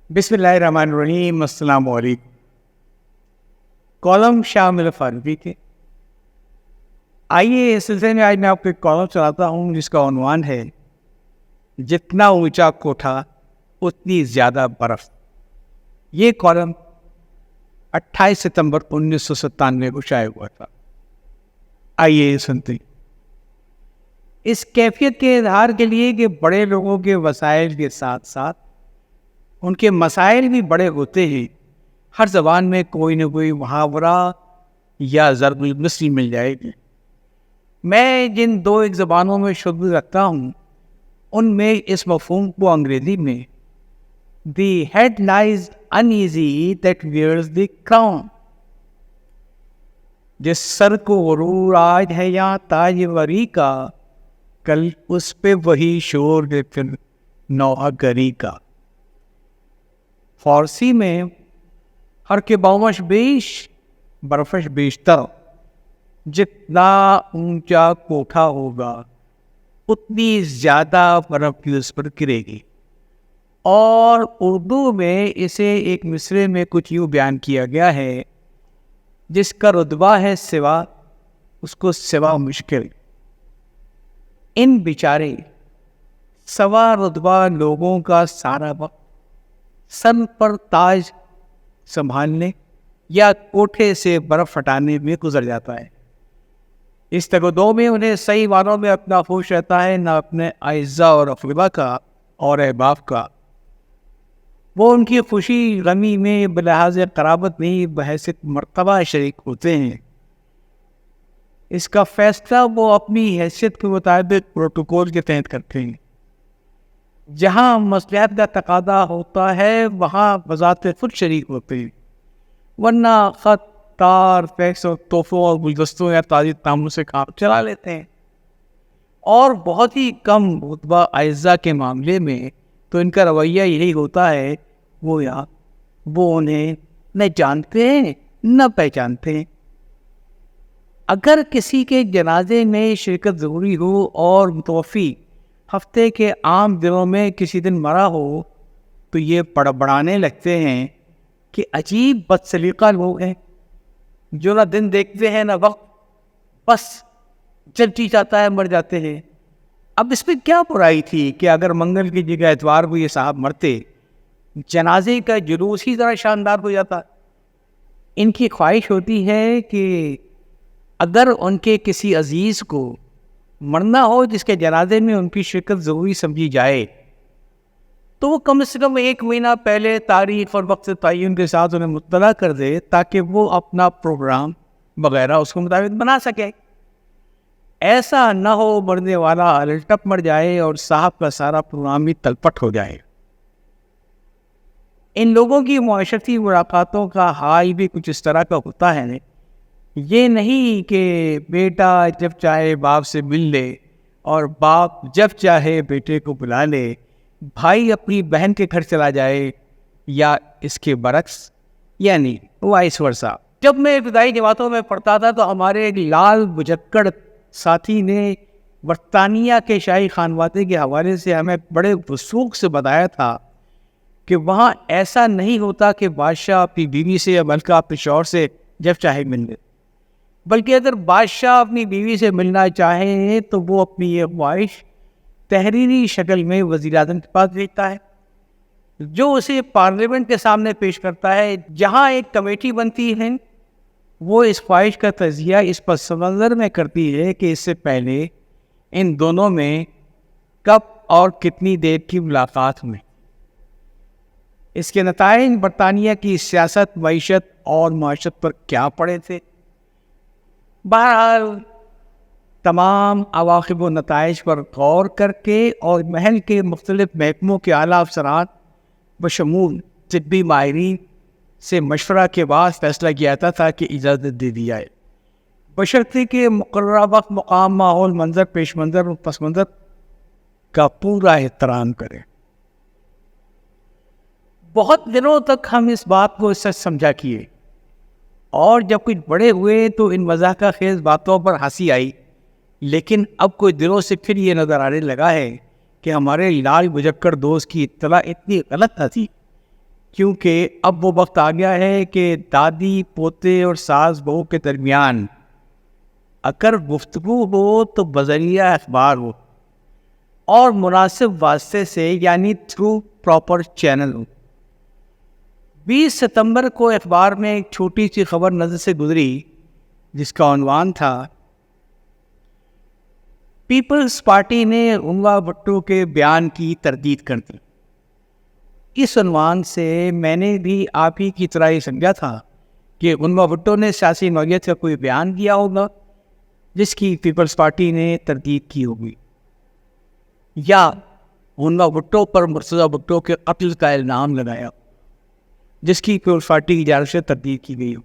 بسم اللہ الرحمن الرحیم. السلام علیکم. کالم شامل فاروقی کے. آئیے اس سلسلے میں آج میں آپ کو ایک کالم چلاتا ہوں جس کا عنوان ہے جتنا اونچا کوٹھا اتنی زیادہ برف. یہ کالم 28 ستمبر 1997 کو شائع ہوا تھا. آئیے سنتے ہیں. اس کیفیت کے اظہار کے لیے کہ بڑے لوگوں کے وسائل کے ساتھ ساتھ ان کے مسائل بھی بڑے ہوتے ہیں، ہر زبان میں کوئی نہ کوئی محاورہ یا ضرب المثل مل جائے گی. میں جن دو ایک زبانوں میں شغل رکھتا ہوں ان میں اس مفہوم کو انگریزی میں the head lies uneasy that wears the crown, جس سر کو غرور آج ہے یا تاج وری کا، کل اس پہ وہی شور ہے پھر نوحہ گری کا. فارسی میں ہر کے باوش بیش برفش بیشتر، جتنا اونچا کوٹھا ہوگا اتنی زیادہ برف بھی اس پر گرے گی. اور اردو میں اسے ایک مصرعے میں کچھ یوں بیان کیا گیا ہے، جس کا رتبہ ہے سوا، اس کو سوا مشکل. ان بیچارے سوا رتبہ لوگوں کا سارا وقت سر پر تاج سنبھالنے یا کوٹھے سے برف ہٹانے میں گزر جاتا ہے. اس تگدو میں انہیں صحیح معنوں میں اپنا ہوش رہتا ہے، نہ اپنے اعزاء اور اقربا کا اور احباب کا. وہ ان کی خوشی غمی میں بلحاظ قرابت نہیں بحیثیت مرتبہ شریک ہوتے ہیں. اس کا فیصلہ وہ اپنی حیثیت کے مطابق پروٹوکول کے تحت کرتے ہیں. جہاں مصلحت کا تقاضا ہوتا ہے وہاں بذات خود شریک ہوتے ہیں، ورنہ خط تار فیکس اور تحفوں اور گلدستوں یا تازی تاموں سے کام چلا لیتے ہیں. اور بہت ہی کم رتبہ اعزاء کے معاملے میں تو ان کا رویہ یہی ہوتا ہے، وہ انہیں نہ جانتے ہیں نہ پہچانتے ہیں. اگر کسی کے جنازے میں شرکت ضروری ہو اور متوفی ہفتے کے عام دنوں میں کسی دن مرا ہو تو یہ بڑبڑانے لگتے ہیں کہ عجیب بد سلیقہ لوگ ہیں جو نہ دن دیکھتے ہیں نہ وقت، بس جب جی چاہتا ہے مر جاتے ہیں. اب اس میں کیا برائی تھی کہ اگر منگل کی جگہ اتوار کو یہ صاحب مرتے، جنازے کا جلوس ہی ذرا شاندار ہو جاتا. ان کی خواہش ہوتی ہے کہ اگر ان کے کسی عزیز کو مرنا ہو جس کے جنازے میں ان کی شرکت ضروری سمجھی جائے تو وہ کم سے کم 1 مہینہ پہلے تاریخ اور وقت تعین کے ساتھ انہیں مطلع کر دے تاکہ وہ اپنا پروگرام وغیرہ اس کے مطابق بنا سکے. ایسا نہ ہو مرنے والا الٹپ مر جائے اور صاحب کا سارا پروگرام بھی تلپٹ ہو جائے. ان لوگوں کی معاشرتی ملاقاتوں کا حال بھی کچھ اس طرح کا ہوتا ہے. یہ نہیں کہ بیٹا جب چاہے باپ سے مل لے اور باپ جب چاہے بیٹے کو بلا لے، بھائی اپنی بہن کے گھر چلا جائے یا اس کے برعکس، یعنی وائس ورثہ. جب میں ابتدائی جماعتوں میں پڑھتا تھا تو ہمارے ایک لال بجکڑ ساتھی نے برطانیہ کے شاہی خانوادے کے حوالے سے ہمیں بڑے وثوق سے بتایا تھا کہ وہاں ایسا نہیں ہوتا کہ بادشاہ اپنی بیوی سے یا ملکہ اپنے شوہر سے جب چاہے مل لے، بلکہ اگر بادشاہ اپنی بیوی سے ملنا چاہے تو وہ اپنی یہ خواہش تحریری شکل میں وزیر اعظم کے پاس بھیجتا ہے، جو اسے پارلیمنٹ کے سامنے پیش کرتا ہے، جہاں ایک کمیٹی بنتی ہے. وہ اس خواہش کا تجزیہ اس پس منظر میں کرتی ہے کہ اس سے پہلے ان دونوں میں کب اور کتنی دیر کی ملاقات ہوئی. اس کے نتائج برطانیہ کی سیاست، معیشت اور معاشرت پر کیا پڑے تھے. بہرحال تمام عواقب و نتائج پر غور کر کے اور محل کے مختلف محکموں کے اعلیٰ افسران بشمول طبی ماہرین سے مشورہ کے بعد فیصلہ کیا جاتا تھا کہ اجازت دے دی جائے، بشرطے کہ مقررہ وقت، مقام، ماحول، منظر، پیش منظر اور پس منظر کا پورا احترام کریں. بہت دنوں تک ہم اس بات کو سچ سمجھا کیے، اور جب کچھ بڑے ہوئے تو ان مضحکہ خیز باتوں پر ہنسی آئی. لیکن اب کچھ دنوں سے پھر یہ نظر آنے لگا ہے کہ ہمارے لال بجکڑ دوست کی اطلاع اتنی غلط نہ تھی کیونکہ اب وہ وقت آ گیا ہے کہ دادی پوتے اور ساس بہو کے درمیان اگر گفتگو ہو تو بذریعہ اخبار ہو اور مناسب واسطے سے، یعنی تھرو پراپر چینل ہو۔ 20 ستمبر کو اخبار میں ایک چھوٹی سی خبر نظر سے گزری جس کا عنوان تھا پیپلز پارٹی نے عنوا بھٹو کے بیان کی تردید کر دی۔ اس عنوان سے میں نے بھی آپ ہی کی طرح ہی سمجھا تھا کہ عنوا بھٹو نے سیاسی نوعیت کا کوئی بیان دیا ہوگا جس کی پیپلز پارٹی نے تردید کی ہوگی، یا عنوا بھٹو پر مرتضیٰ بھٹو کے قتل کا الزام لگایا جس کی پیپلز پارٹی کی جانب سے تردید کی گئی ہو۔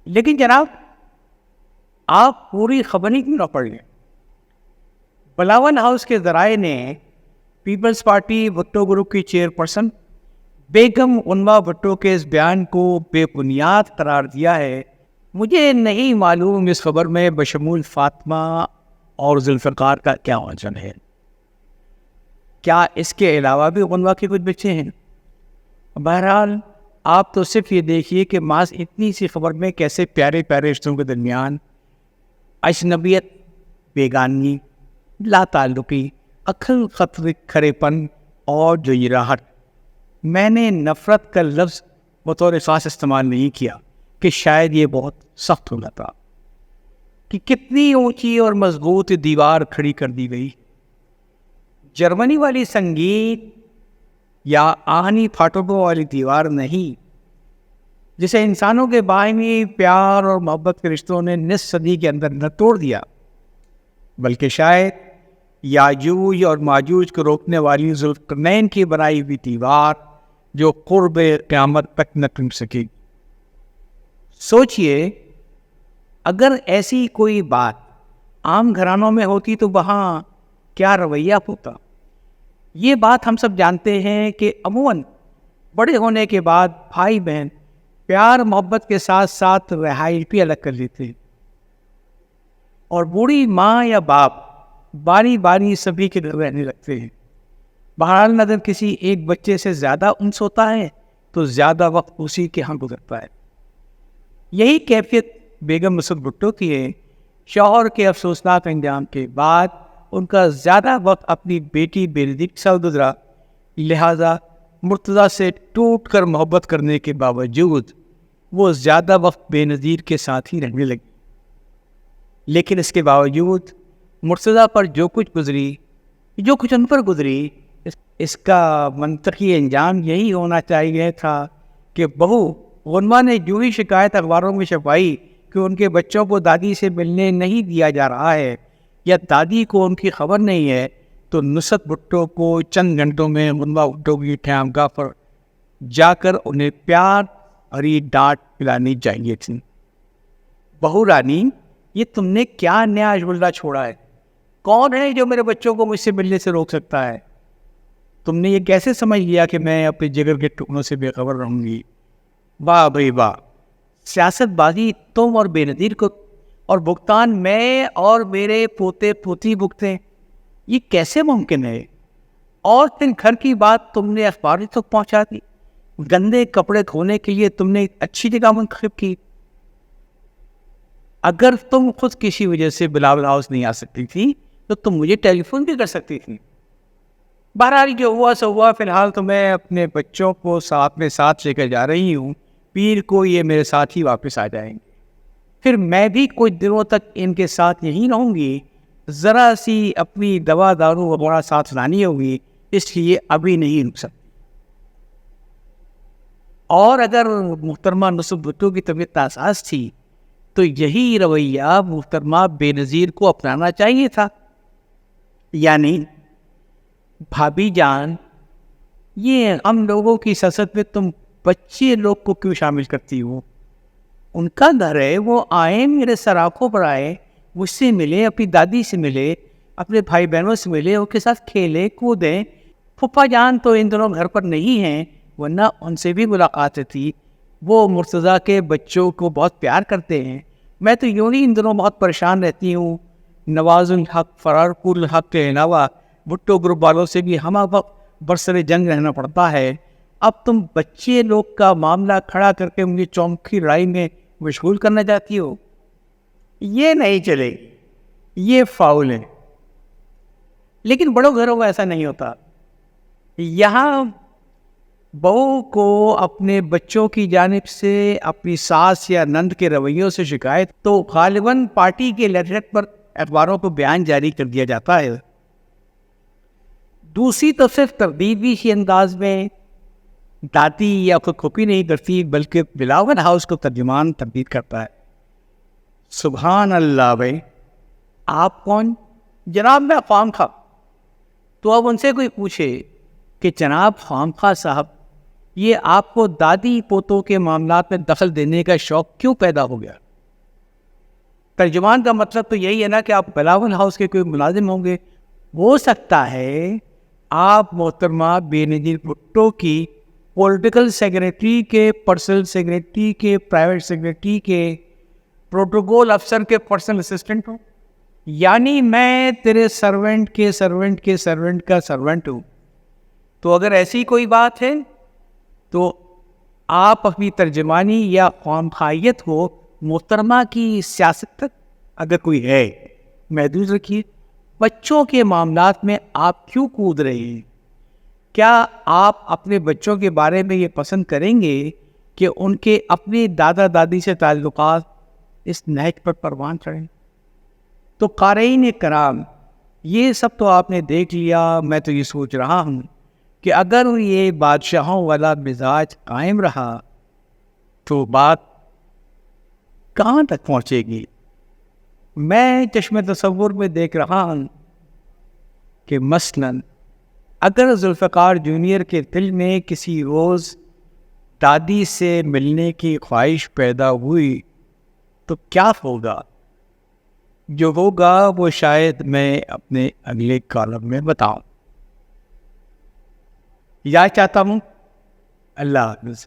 لیکن جناب، آپ پوری خبر ہی کیوں نہ پڑھ لیں؟ بلاول ہاؤس کے ذرائع نے پیپلز پارٹی بھٹو گروپ کی چیئرپرسن بیگم عنوا بھٹو کے اس بیان کو بے بنیاد قرار دیا ہے۔ مجھے نہیں معلوم اس خبر میں بشمول فاطمہ اور ذوالفقار کا کیا وجہ ہے۔ کیا اس کے علاوہ بھی عنوا کے کچھ بچے ہیں؟ بہرحال آپ تو صرف یہ دیکھیے کہ محض اتنی سی خبر میں کیسے پیارے پیارے رشتوں کے درمیان اجنبیت، بیگانگی، لا تعلقی، عقل خطر کھرے پن اور جویراہٹ، میں نے نفرت کا لفظ بطور خاص استعمال نہیں کیا کہ شاید یہ بہت سخت ہو جاتا، کہ کتنی اونچی اور مضبوط دیوار کھڑی کر دی گئی۔ جرمنی والی سنگیت یا آہنی پھاٹکوں والی دیوار نہیں، جسے انسانوں کے باہمی پیار اور محبت کے رشتوں نے نصف صدی کے اندر نہ توڑ دیا، بلکہ شاید یاجوج اور ماجوج کو روکنے والی ذوالقرنین کی بنائی ہوئی دیوار جو قرب قیامت تک نہ ٹوٹ سکے۔ سوچئے، اگر ایسی کوئی بات عام گھرانوں میں ہوتی تو وہاں کیا رویہ ہوتا؟ یہ بات ہم سب جانتے ہیں کہ عموماً بڑے ہونے کے بعد بھائی بہن پیار محبت کے ساتھ ساتھ رہائش بھی الگ کر لیتے ہیں، اور بوڑھی ماں یا باپ باری باری سبھی کے گھر رہنے لگتے ہیں۔ بہرحال اگر کسی ایک بچے سے زیادہ انس ہوتا ہے تو زیادہ وقت اسی کے ہاں گزرتا ہے۔ یہی کیفیت بیگم مسعود بھٹو کی ہے۔ شوہر کے افسوسناک انجام کے بعد ان کا زیادہ وقت اپنی بیٹی بےنظیر کے ساتھ گزرا، لہذا مرتضیٰ سے ٹوٹ کر محبت کرنے کے باوجود وہ زیادہ وقت بےنظیر کے ساتھ ہی رہنے لگی۔ لیکن اس کے باوجود مرتضیٰ پر جو کچھ گزری، جو کچھ ان پر گزری، اس کا منطقی انجام یہی ہونا چاہیے تھا کہ بہو عنوا نے جو ہی شکایت اخباروں میں چھپائی کہ ان کے بچوں کو دادی سے ملنے نہیں دیا جا رہا ہے یا دادی کو ان کی خبر نہیں ہے، تو نصرت بھٹو کو چند گھنٹوں میں عنوا بھٹو کی قیامگاہ پر جا کر انہیں پیار بھری ڈانٹ پلانی چاہیے تھی۔ بہو رانی، یہ تم نے کیا نیا اجملہ چھوڑا ہے؟ کون ہے جو میرے بچوں کو مجھ سے ملنے سے روک سکتا ہے؟ تم نے یہ کیسے سمجھ لیا کہ میں اپنے جگر کے ٹکڑوں سے بے خبر رہوں گی؟ واہ بھائی واہ! سیاست بازی تم اور بےنظیر کو، اور بھگتان میں اور میرے پوتے پوتی بھگتے، یہ کیسے ممکن ہے؟ اور پھر گھر کی بات تم نے اخبار تک پہنچا دی۔ گندے کپڑے دھونے کے لیے تم نے اچھی جگہ منتخب کی۔ اگر تم خود کسی وجہ سے بلاول ہاؤس نہیں آ سکتی تھی تو تم مجھے ٹیلی فون بھی کر سکتی تھی۔ بہرحال جو ہوا سو ہوا، فی الحال تو میں اپنے بچوں کو ساتھ میں ساتھ لے کر جا رہی ہوں، پیر کو یہ میرے ساتھ ہی واپس آ جائیں گے، پھر میں بھی کچھ دنوں تک ان کے ساتھ یہیں رہوں گی۔ ذرا سی اپنی دوا دارو وغیرہ ساتھ لانی ہوگی، اس لیے ابھی نہیں رک سکتی۔ اور اگر محترمہ نصرت بھٹو کی طبیعت ناساز تھی تو یہی رویہ محترمہ بےنظیر کو اپنانا چاہیے تھا، یعنی بھابھی جان، یہ ہم لوگوں کی سیاست میں تم بچے لوگ کو کیوں شامل کرتی ہو؟ ان کا گھر ہے، وہ آئیں، میرے سراخوں پر آئے، مجھ سے ملے، اپنی دادی سے ملے، اپنے بھائی بہنوں سے ملے، ان کے ساتھ کھیلیں کودیں۔ پھپھا جان تو ان دنوں گھر پر نہیں ہیں، ورنہ ان سے بھی ملاقات تھی۔ وہ مرتضیٰ کے بچوں کو بہت پیار کرتے ہیں۔ میں تو یوں ہی ان دنوں بہت پریشان رہتی ہوں۔ نواز الحق، فرار الحق کے علاوہ بھٹو گروپ والوں سے بھی ہمہ وقت برسر جنگ رہنا پڑتا ہے۔ اب تم بچے لوگ کا معاملہ کھڑا کر کے مجھے چونک کی لڑائی میں مشغول کرنا چاہتی ہو. یہ نہیں چلے گی, یہ فاؤل ہے. لیکن بڑوں گھروں میں ایسا نہیں ہوتا. یہاں بہو کو اپنے بچوں کی جانب سے اپنی ساس یا نند کے رویوں سے شکایت تو غالباً پارٹی کے لیٹر پر اخباروں کو بیان جاری کر دیا جاتا ہے. دوسری تو صرف تردیدی سی انداز میں دادی یا خود کھپی نہیں کرتی, بلکہ بلاول ہاؤس کو ترجمان تردید کرتا ہے. سبحان اللہ بھائی, آپ کون؟ جناب میں خام خواہ. تو اب ان سے کوئی پوچھے کہ جناب خام خواہ صاحب, یہ آپ کو دادی پوتوں کے معاملات میں دخل دینے کا شوق کیوں پیدا ہو گیا؟ ترجمان کا مطلب تو یہی ہے نا کہ آپ بلاول ہاؤس کے کوئی ملازم ہوں گے. ہو سکتا ہے آپ محترمہ بے نظیر بھٹو کی پولیٹیکل سیکریٹری کے, پرسنل سیکریٹری کے, پرائیویٹ سیکریٹری کے, پروٹوکول افسر کے پرسنل اسسٹنٹ ہوں. یعنی میں تیرے سرونٹ کے سرونٹ کے سرونٹ کا سرونٹ ہوں. تو اگر ایسی کوئی بات ہے تو آپ اپنی ترجمانی یا خواہیت کو محترمہ کی سیاست تک اگر کوئی ہے محدود رکھیے. بچوں کے معاملات میں آپ کیوں کود رہے ہیں؟ کیا آپ اپنے بچوں کے بارے میں یہ پسند کریں گے کہ ان کے اپنے دادا دادی سے تعلقات اس نہج پر پروان چڑھیں؟ تو قارئین کرام, یہ سب تو آپ نے دیکھ لیا. میں تو یہ سوچ رہا ہوں کہ اگر یہ بادشاہوں والا مزاج قائم رہا تو بات کہاں تک پہنچے گی؟ میں چشم تصور میں دیکھ رہا ہوں کہ مثلاً اگر ذوالفقار جونیئر کے دل میں کسی روز دادی سے ملنے کی خواہش پیدا ہوئی تو کیا ہوگا؟ جو ہوگا وہ شاید میں اپنے اگلے کالم میں بتاؤں. یا چاہتا ہوں. اللہ حافظ.